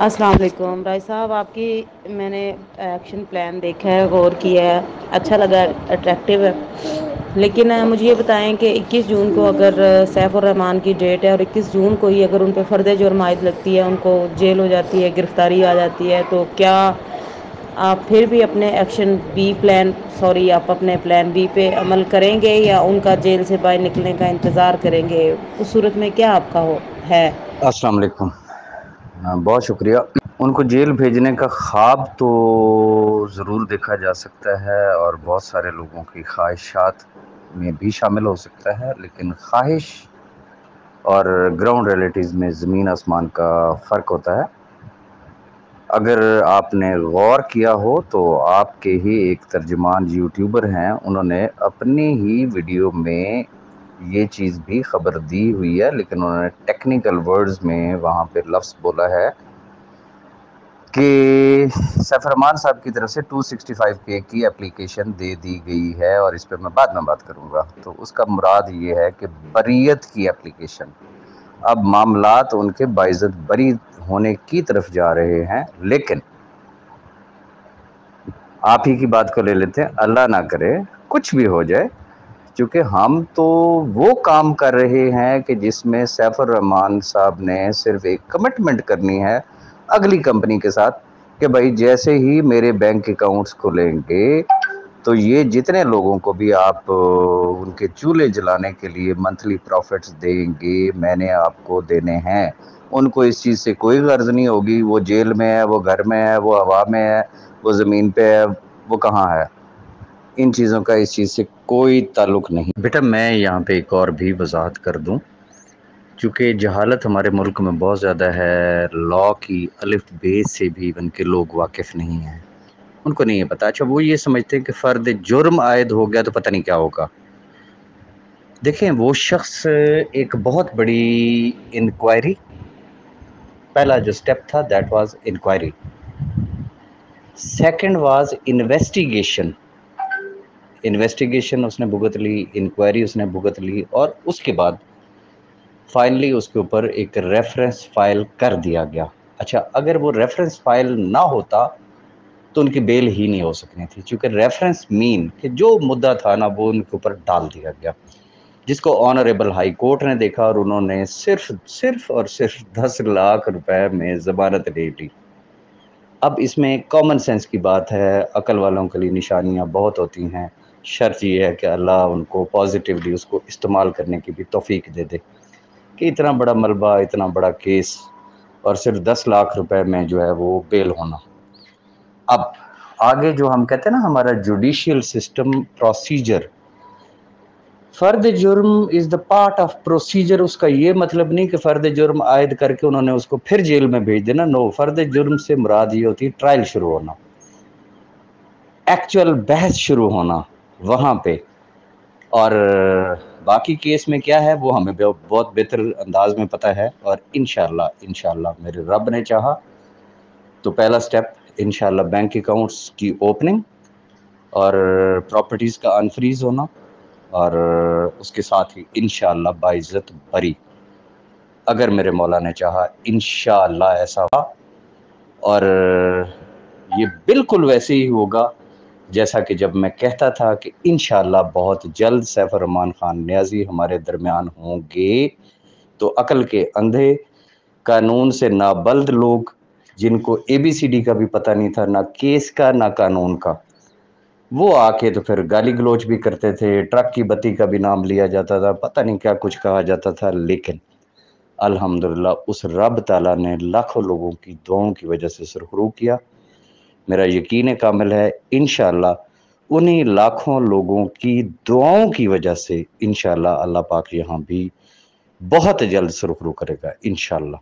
السلام علیکم رائی صاحب، آپ کی میں نے ایکشن پلان دیکھا ہے، غور کیا ہے، اچھا لگا، اٹریکٹیو ہے۔ لیکن مجھے یہ بتائیں کہ 21 جون کو اگر سیف الرحمان کی ڈیٹ ہے اور 21 جون کو ہی اگر ان پہ فرد جرم عائد لگتی ہے، ان کو جیل ہو جاتی ہے، گرفتاری آ جاتی ہے، تو کیا آپ پھر بھی اپنے ایکشن بی پلان آپ اپنے پلان بی پہ عمل کریں گے یا ان کا جیل سے باہر نکلنے کا انتظار کریں گے؟ اس صورت میں کیا آپ کا ہے؟ السلام علیکم، بہت شکریہ۔ ان کو جیل بھیجنے کا خواب تو ضرور دیکھا جا سکتا ہے اور بہت سارے لوگوں کی خواہشات میں بھی شامل ہو سکتا ہے، لیکن خواہش اور گراؤنڈ ریئلٹیز میں زمین آسمان کا فرق ہوتا ہے۔ اگر آپ نے غور کیا ہو تو آپ کے ہی ایک ترجمان یوٹیوبر ہیں، انہوں نے اپنی ہی ویڈیو میں یہ چیز بھی خبر دی ہوئی ہے، لیکن انہوں نے ٹیکنیکل ورڈز میں وہاں پہ لفظ بولا ہے کہ سیف الرحمان صاحب کی طرف سے 265K کی اپلیکیشن دے دی گئی ہے، اور اس پہ میں بعد میں بات کروں گا۔ تو اس کا مراد یہ ہے کہ بریت کی اپلیکیشن۔ اب معاملات ان کے باعزت بری ہونے کی طرف جا رہے ہیں، لیکن آپ ہی کی بات کو لے لیتے ہیں، اللہ نہ کرے کچھ بھی ہو جائے، چونکہ ہم تو وہ کام کر رہے ہیں کہ جس میں سیف الرحمان صاحب نے صرف ایک کمٹمنٹ کرنی ہے اگلی کمپنی کے ساتھ کہ بھائی جیسے ہی میرے بینک اکاؤنٹس کھلیں گے تو یہ جتنے لوگوں کو بھی آپ ان کے چولہے جلانے کے لیے منتھلی پروفٹس دیں گے، میں نے آپ کو دینے ہیں۔ ان کو اس چیز سے کوئی غرض نہیں ہوگی، وہ جیل میں ہے، وہ گھر میں ہے، وہ ہوا میں ہے، وہ زمین پہ ہے، وہ کہاں ہے، ان چیزوں کا اس چیز سے کوئی تعلق نہیں۔ بیٹا میں یہاں پہ ایک اور بھی وضاحت کر دوں، چونکہ جہالت ہمارے ملک میں بہت زیادہ ہے، لا کی الف بے سے بھی ان کے لوگ واقف نہیں ہیں، ان کو نہیں ہے پتا۔ اچھا وہ یہ سمجھتے ہیں کہ فرد جرم عائد ہو گیا تو پتہ نہیں کیا ہوگا۔ دیکھیں وہ شخص ایک بہت بڑی انکوائری، پہلا جو سٹیپ تھا that was inquiry, second was investigation اس نے بھگت لی، انکوائری اس نے بھگت لی، اور اس کے بعد فائنلی اس کے اوپر ایک ریفرنس فائل کر دیا گیا۔ اچھا اگر وہ ریفرنس فائل نہ ہوتا تو ان کی بیل ہی نہیں ہو سکنی تھی، چونکہ ریفرنس مین کہ جو مدعا تھا نا وہ ان کے اوپر ڈال دیا گیا، جس کو آنریبل ہائی کورٹ نے دیکھا اور انہوں نے صرف 10 لاکھ روپے میں ضمانت لے لی۔ اب اس میں کامن سینس کی بات ہے، عقل والوں کے لیے نشانیاں بہت ہوتی ہیں، شرط یہ ہے کہ اللہ ان کو پازیٹیولی اس کو استعمال کرنے کی بھی توفیق دے دے کہ اتنا بڑا ملبہ، اتنا بڑا کیس، اور صرف 10 لاکھ روپے میں جو ہے وہ بیل ہونا۔ اب آگے جو ہم کہتے ہیں نا ہمارا جوڈیشل سسٹم پروسیجر، فرد جرم از دا پارٹ آف پروسیجر، اس کا یہ مطلب نہیں کہ فرد جرم عائد کر کے انہوں نے اس کو پھر جیل میں بھیج دینا، نو، فرد جرم سے مراد یہ ہوتی ہے ٹرائل شروع ہونا، ایکچوئل بحث شروع ہونا وہاں پہ، اور باقی کیس میں کیا ہے وہ ہمیں بہت بہتر انداز میں پتہ ہے، اور انشاءاللہ میرے رب نے چاہا تو پہلا سٹیپ انشاءاللہ بینک اکاؤنٹس کی اوپننگ اور پراپرٹیز کا انفریز ہونا، اور اس کے ساتھ ہی انشاءاللہ باعزت بری، اگر میرے مولا نے چاہا انشاءاللہ ایسا ہوا، اور یہ بالکل ویسے ہی ہوگا جیسا کہ جب میں کہتا تھا کہ انشاءاللہ بہت جلد سیف الرحمان خان نیازی ہمارے درمیان ہوں گے، تو عقل کے اندھے، قانون سے نابلد لوگ، جن کو ABCD کا بھی پتہ نہیں تھا، نہ کیس کا نہ قانون کا، وہ آ کے تو پھر گالی گلوچ بھی کرتے تھے، ٹرک کی بتی کا بھی نام لیا جاتا تھا، پتہ نہیں کیا کچھ کہا جاتا تھا، لیکن الحمدللہ اس رب تعالیٰ نے لاکھوں لوگوں کی دعاؤں کی وجہ سے سرخرو کیا۔ میرا یقین کامل ہے انشاءاللہ انہی لاکھوں لوگوں کی دعاؤں کی وجہ سے انشاءاللہ اللہ پاک یہاں بھی بہت جلد سرخرو کرے گا انشاءاللہ۔